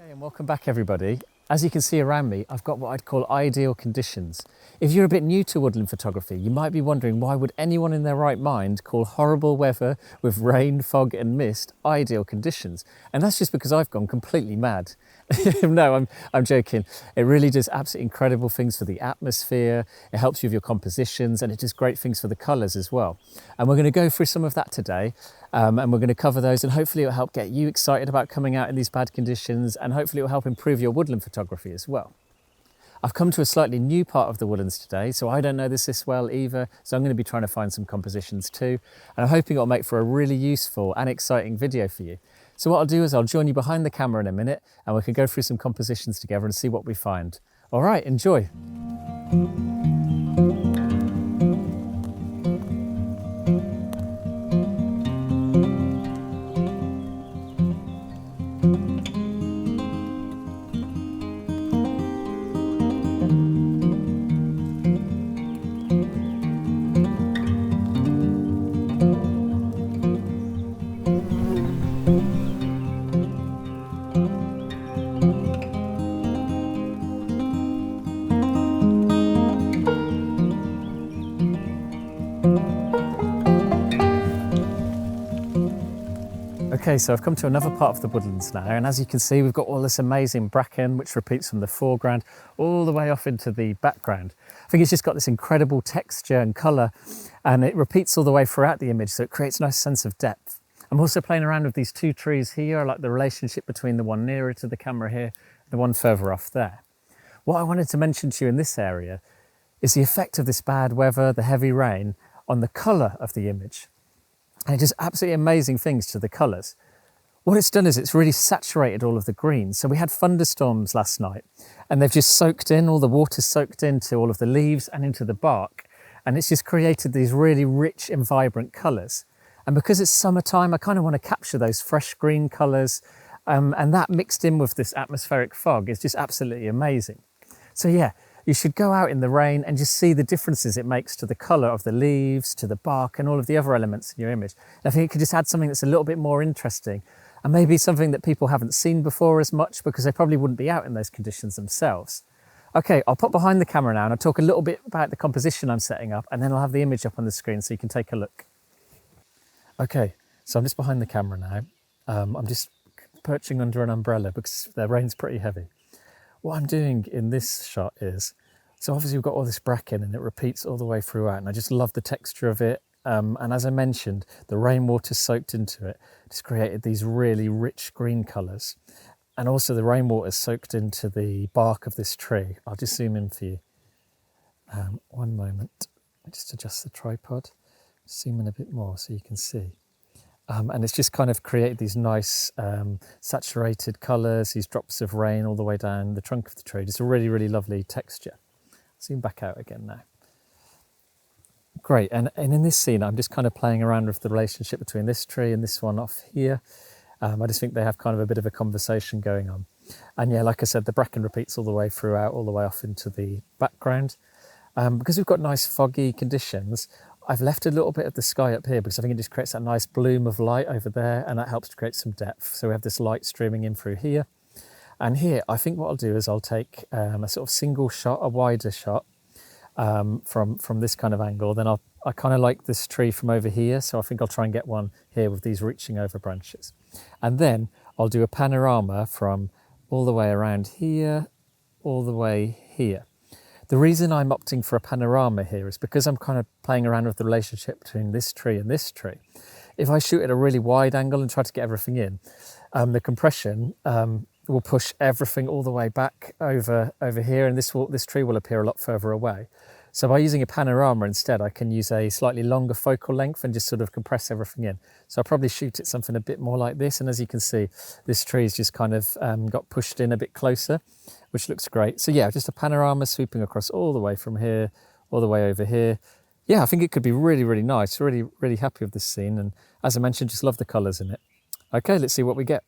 Hey, and welcome back everybody. As you can see around me, I've got what I'd call ideal conditions. If you're a bit new to woodland photography, you might be wondering why would anyone in their right mind call horrible weather with rain, fog and mist ideal conditions? And that's just because I've gone completely mad. No, I'm joking. It really does absolutely incredible things for the atmosphere. It helps you with your compositions and it does great things for the colours as well. And we're going to go through some of that today. And we're going to cover those, and hopefully it'll help get you excited about coming out in these bad conditions, and hopefully it'll help improve your woodland photography as well. I've come to a slightly new part of the woodlands today, so I don't know this well either, so I'm going to be trying to find some compositions too, and I'm hoping it'll make for a really useful and exciting video for you. So what I'll do is I'll join you behind the camera in a minute and we can go through some compositions together and see what we find. All right, enjoy. Okay, so I've come to another part of the woodlands now, and as you can see, we've got all this amazing bracken which repeats from the foreground all the way off into the background. I think it's just got this incredible texture and colour, and it repeats all the way throughout the image, so it creates a nice sense of depth. I'm also playing around with these two trees here. I like the relationship between the one nearer to the camera here and the one further off there. What I wanted to mention to you in this area is the effect of this bad weather, the heavy rain, on the colour of the image. And it does absolutely amazing things to the colours. What it's done is it's really saturated all of the greens. So we had thunderstorms last night and they've just soaked in, all the water's soaked into all of the leaves and into the bark. And it's just created these really rich and vibrant colours. And because it's summertime, I kind of want to capture those fresh green colours. And that mixed in with this atmospheric fog is just absolutely amazing. So yeah, you should go out in the rain and just see the differences it makes to the colour of the leaves, to the bark and all of the other elements in your image. And I think it could just add something that's a little bit more interesting and maybe something that people haven't seen before as much because they probably wouldn't be out in those conditions themselves. Okay, I'll pop behind the camera now and I'll talk a little bit about the composition I'm setting up, and then I'll have the image up on the screen so you can take a look. Okay, so I'm just behind the camera now. I'm just perching under an umbrella because the rain's pretty heavy. What I'm doing in this shot is, so obviously we've got all this bracken and it repeats all the way throughout, and I just love the texture of it. And as I mentioned, the rainwater soaked into it just created these really rich green colours. And also the rainwater soaked into the bark of this tree. I'll just zoom in for you. One moment, just adjust the tripod, zoom in a bit more so you can see. And it's just kind of created these nice saturated colours, these drops of rain all the way down the trunk of the tree. Just a really, really lovely texture. Zoom back out again now. Great, and in this scene, I'm just kind of playing around with the relationship between this tree and this one off here. I just think they have kind of a bit of a conversation going on. And yeah, like I said, the bracken repeats all the way throughout, all the way off into the background. Because we've got nice foggy conditions, I've left a little bit of the sky up here because I think it just creates that nice bloom of light over there, and that helps to create some depth. So we have this light streaming in through here. And here, I think what I'll do is I'll take a sort of single shot, a wider shot from this kind of angle. Then I kind of like this tree from over here, so I think I'll try and get one here with these reaching over branches. And then I'll do a panorama from all the way around here, all the way here. The reason I'm opting for a panorama here is because I'm kind of playing around with the relationship between this tree and this tree. If I shoot at a really wide angle and try to get everything in, the compression will push everything all the way back over here, and this tree will appear a lot further away. So by using a panorama instead, I can use a slightly longer focal length and just sort of compress everything in. So I'll probably shoot at something a bit more like this. And as you can see, this tree's just kind of got pushed in a bit closer, which looks great. So yeah, just a panorama sweeping across all the way from here, all the way over here. Yeah, I think it could be really, really nice. Really, really happy with this scene. And as I mentioned, just love the colours in it. Okay, let's see what we get.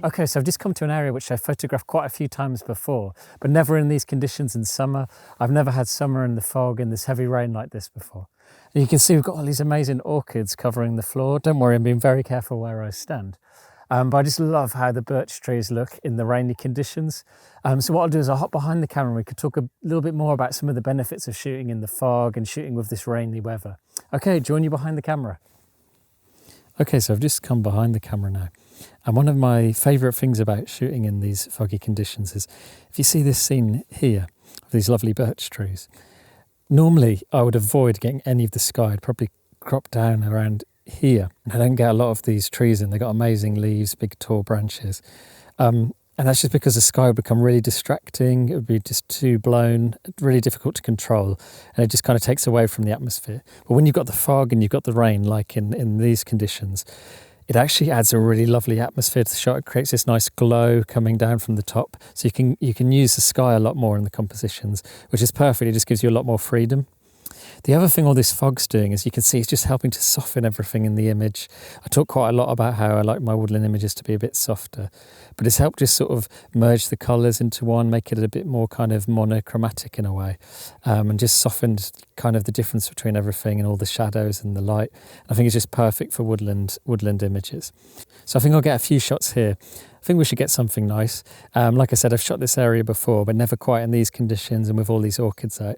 Okay, so I've just come to an area which I photographed quite a few times before, but never in these conditions in summer. I've never had summer in the fog and this heavy rain like this before. And you can see we've got all these amazing orchids covering the floor. Don't worry, I'm being very careful where I stand. But I just love how the birch trees look in the rainy conditions. So what I'll do is I'll hop behind the camera and we could talk a little bit more about some of the benefits of shooting in the fog and shooting with this rainy weather. Okay, join you behind the camera. Okay, so I've just come behind the camera now. And one of my favourite things about shooting in these foggy conditions is if you see this scene here of these lovely birch trees, normally I would avoid getting any of the sky. I'd probably crop down around here. And I don't get a lot of these trees in. They've got amazing leaves, big tall branches. And that's just because the sky would become really distracting. It would be just too blown, really difficult to control. And it just kind of takes away from the atmosphere. But when you've got the fog and you've got the rain, like in these conditions, it actually adds a really lovely atmosphere to the shot. It creates this nice glow coming down from the top. So you can use the sky a lot more in the compositions, which is perfect. It just gives you a lot more freedom. The other thing all this fog's doing is you can see it's just helping to soften everything in the image. I talk quite a lot about how I like my woodland images to be a bit softer, but it's helped just sort of merge the colours into one, make it a bit more kind of monochromatic in a way, and just softened kind of the difference between everything and all the shadows and the light. I think it's just perfect for woodland images. So I think I'll get a few shots here. I think we should get something nice. Like I said, I've shot this area before, but never quite in these conditions and with all these orchids out.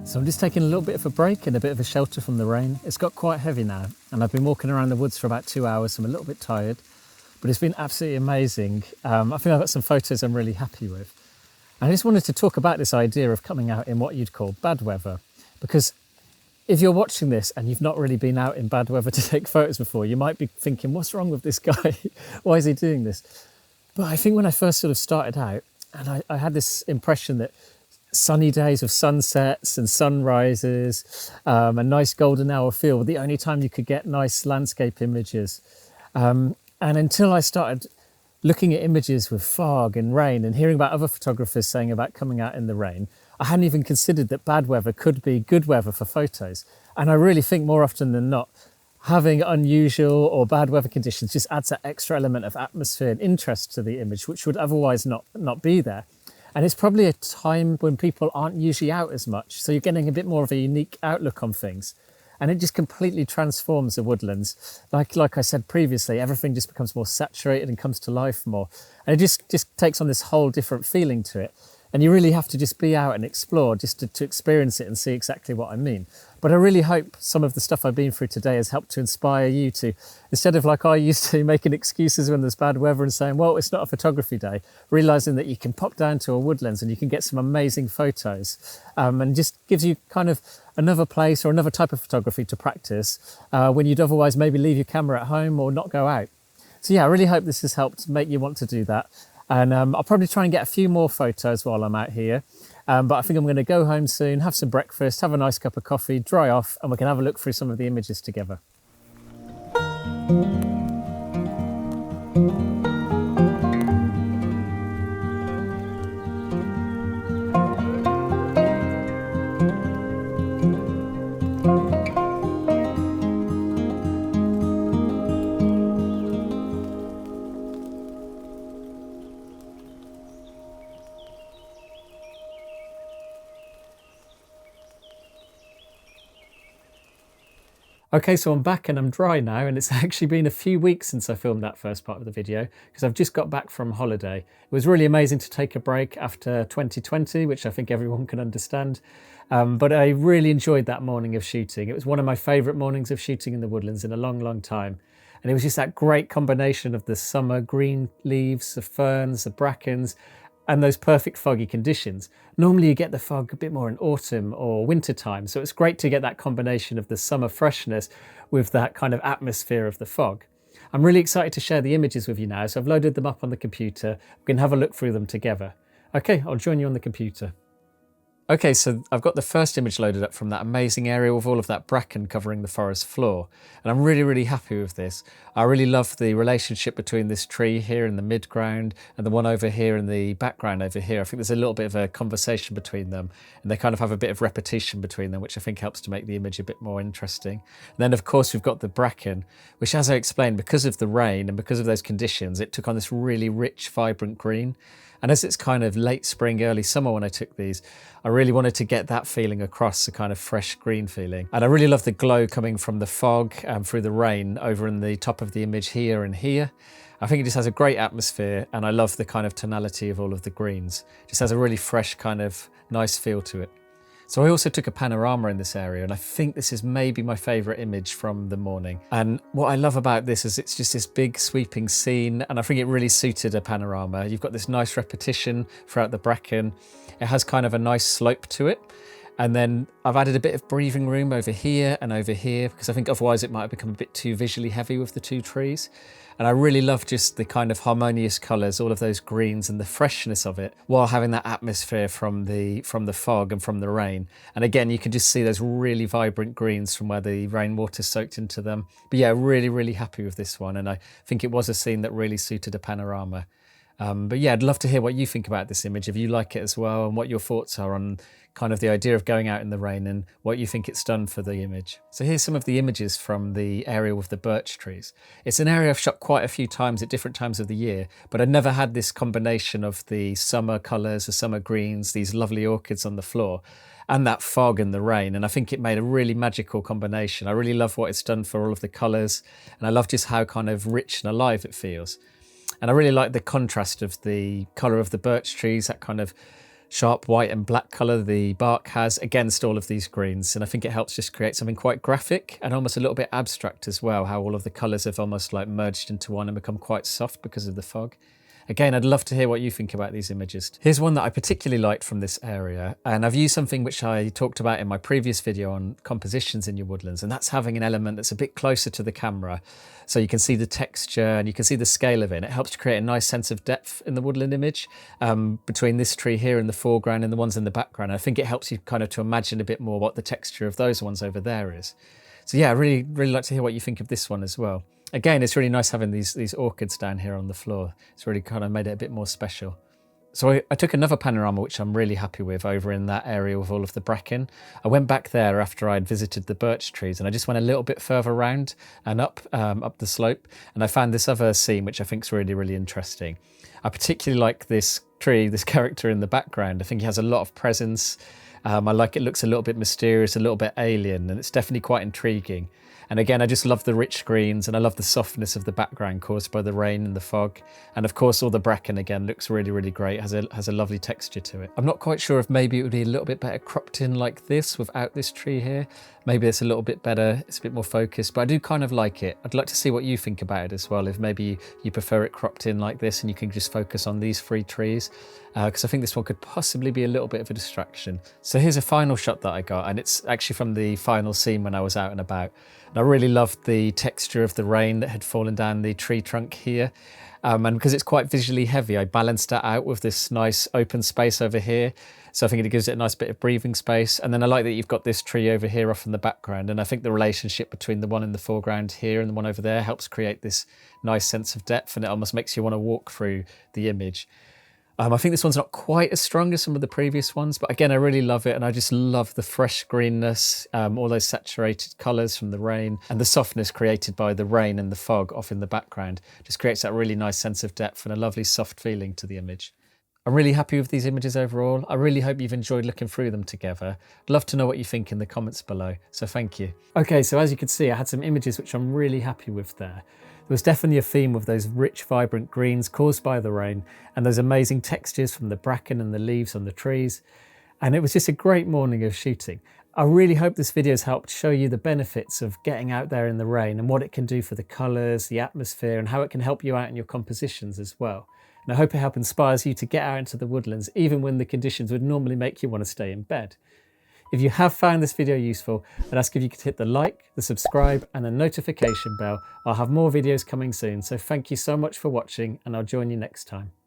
So I'm just taking a little bit of a break and a bit of a shelter from the rain. It's got quite heavy now and I've been walking around the woods for about 2 hours, so I'm a little bit tired, but it's been absolutely amazing. I think I've got some photos I'm really happy with. And I just wanted to talk about this idea of coming out in what you'd call bad weather, because if you're watching this and you've not really been out in bad weather to take photos before, you might be thinking, what's wrong with this guy? Why is he doing this? But I think when I first sort of started out, and I had this impression that sunny days of sunsets and sunrises, a nice golden hour feel were the only time you could get nice landscape images. And until I started looking at images with fog and rain and hearing about other photographers saying about coming out in the rain, I hadn't even considered that bad weather could be good weather for photos. And I really think more often than not, having unusual or bad weather conditions just adds that extra element of atmosphere and interest to the image, which would otherwise not be there. And it's probably a time when people aren't usually out as much. So you're getting a bit more of a unique outlook on things. And it just completely transforms the woodlands. Like I said previously, everything just becomes more saturated and comes to life more. And it just takes on this whole different feeling to it. And you really have to just be out and explore just to experience it and see exactly what I mean. But I really hope some of the stuff I've been through today has helped to inspire you to, instead of like I used to, making excuses when there's bad weather and saying, well, it's not a photography day, realising that you can pop down to a woodlands and you can get some amazing photos, and just gives you kind of another place or another type of photography to practice when you'd otherwise maybe leave your camera at home or not go out. So yeah, I really hope this has helped make you want to do that. And I'll probably try and get a few more photos while I'm out here. But I think I'm going to go home soon, have some breakfast, have a nice cup of coffee, dry off, and we can have a look through some of the images together. Okay, so I'm back and I'm dry now, and it's actually been a few weeks since I filmed that first part of the video because I've just got back from holiday. It was really amazing to take a break after 2020, which I think everyone can understand. But I really enjoyed that morning of shooting. It was one of my favourite mornings of shooting in the woodlands in a long, long time. And it was just that great combination of the summer green leaves, the ferns, the brackens, and those perfect foggy conditions. Normally you get the fog a bit more in autumn or winter time, so it's great to get that combination of the summer freshness with that kind of atmosphere of the fog. I'm really excited to share the images with you now, so I've loaded them up on the computer. We can have a look through them together. Okay, I'll join you on the computer. Okay, so I've got the first image loaded up from that amazing area with all of that bracken covering the forest floor. And I'm really happy with this. I really love the relationship between this tree here in the midground and the one over here in the background over here. I think there's a little bit of a conversation between them, and they kind of have a bit of repetition between them, which I think helps to make the image a bit more interesting. And then of course we've got the bracken, which, as I explained, because of the rain and because of those conditions, it took on this really rich, vibrant green. And as it's kind of late spring, early summer when I took these, I really wanted to get that feeling across, the kind of fresh green feeling. And I really love the glow coming from the fog and through the rain over in the top of the image here and here. I think it just has a great atmosphere, and I love the kind of tonality of all of the greens. It just has a really fresh kind of nice feel to it. So I also took a panorama in this area, and I think this is maybe my favourite image from the morning. And what I love about this is it's just this big sweeping scene, and I think it really suited a panorama. You've got this nice repetition throughout the bracken. It has kind of a nice slope to it. And then I've added a bit of breathing room over here and over here, because I think otherwise it might have become a bit too visually heavy with the two trees. And I really love just the kind of harmonious colours, all of those greens and the freshness of it, while having that atmosphere from the fog and from the rain. And again, you can just see those really vibrant greens from where the rainwater soaked into them. But yeah, really happy with this one. And I think it was a scene that really suited a panorama. But yeah, I'd love to hear what you think about this image, if you like it as well, and what your thoughts are on kind of the idea of going out in the rain and what you think it's done for the image. So here's some of the images from the area with the birch trees. It's an area I've shot quite a few times at different times of the year, but I'd never had this combination of the summer colours, the summer greens, these lovely orchids on the floor, and that fog and the rain. And I think it made a really magical combination. I really love what it's done for all of the colours, and I love just how kind of rich and alive it feels. And I really like the contrast of the colour of the birch trees, that kind of sharp white and black colour the bark has against all of these greens. And I think it helps just create something quite graphic and almost a little bit abstract as well, how all of the colours have almost like merged into one and become quite soft because of the fog. Again, I'd love to hear what you think about these images. Here's one that I particularly liked from this area, and I've used something which I talked about in my previous video on compositions in your woodlands, and that's having an element that's a bit closer to the camera, so you can see the texture and you can see the scale of it. And it helps to create a nice sense of depth in the woodland image between this tree here in the foreground and the ones in the background. I think it helps you kind of to imagine a bit more what the texture of those ones over there is. So yeah, I really like to hear what you think of this one as well. Again, it's really nice having these orchids down here on the floor. It's really kind of made it a bit more special. So I took another panorama, which I'm really happy with, over in that area with all of the bracken. I went back there after I'd visited the birch trees, and I just went a little bit further around and up the slope, and I found this other scene, which I think is really interesting. I particularly like this tree, this character in the background. I think he has a lot of presence. I like it looks a little bit mysterious, a little bit alien, and it's definitely quite intriguing. And again, I just love the rich greens, and I love the softness of the background caused by the rain and the fog. And of course, all the bracken again looks really great, has a lovely texture to it. I'm not quite sure if maybe it would be a little bit better cropped in like this without this tree here. Maybe it's a little bit better, it's a bit more focused, but I do kind of like it. I'd like to see what you think about it as well, if maybe you prefer it cropped in like this and you can just focus on these three trees, because I think this one could possibly be a little bit of a distraction. So here's a final shot that I got, and it's actually from the final scene when I was out and about. And I really loved the texture of the rain that had fallen down the tree trunk here. And because it's quite visually heavy, I balanced that out with this nice open space over here. So I think it gives it a nice bit of breathing space. And then I like that you've got this tree over here off in the background. And I think the relationship between the one in the foreground here and the one over there helps create this nice sense of depth, and it almost makes you want to walk through the image. I think this one's not quite as strong as some of the previous ones, but again, I really love it. And I just love the fresh greenness, all those saturated colours from the rain, and the softness created by the rain and the fog off in the background. Just creates that really nice sense of depth and a lovely soft feeling to the image. I'm really happy with these images overall. I really hope you've enjoyed looking through them together. I'd love to know what you think in the comments below, so thank you. Okay, so as you can see, I had some images which I'm really happy with there. There was definitely a theme with those rich, vibrant greens caused by the rain, and those amazing textures from the bracken and the leaves on the trees. And it was just a great morning of shooting. I really hope this video has helped show you the benefits of getting out there in the rain and what it can do for the colours, the atmosphere, and how it can help you out in your compositions as well. And I hope it helps inspires you to get out into the woodlands, even when the conditions would normally make you want to stay in bed. If you have found this video useful, I'd ask if you could hit the like, the subscribe and the notification bell. I'll have more videos coming soon, so thank you so much for watching and I'll join you next time.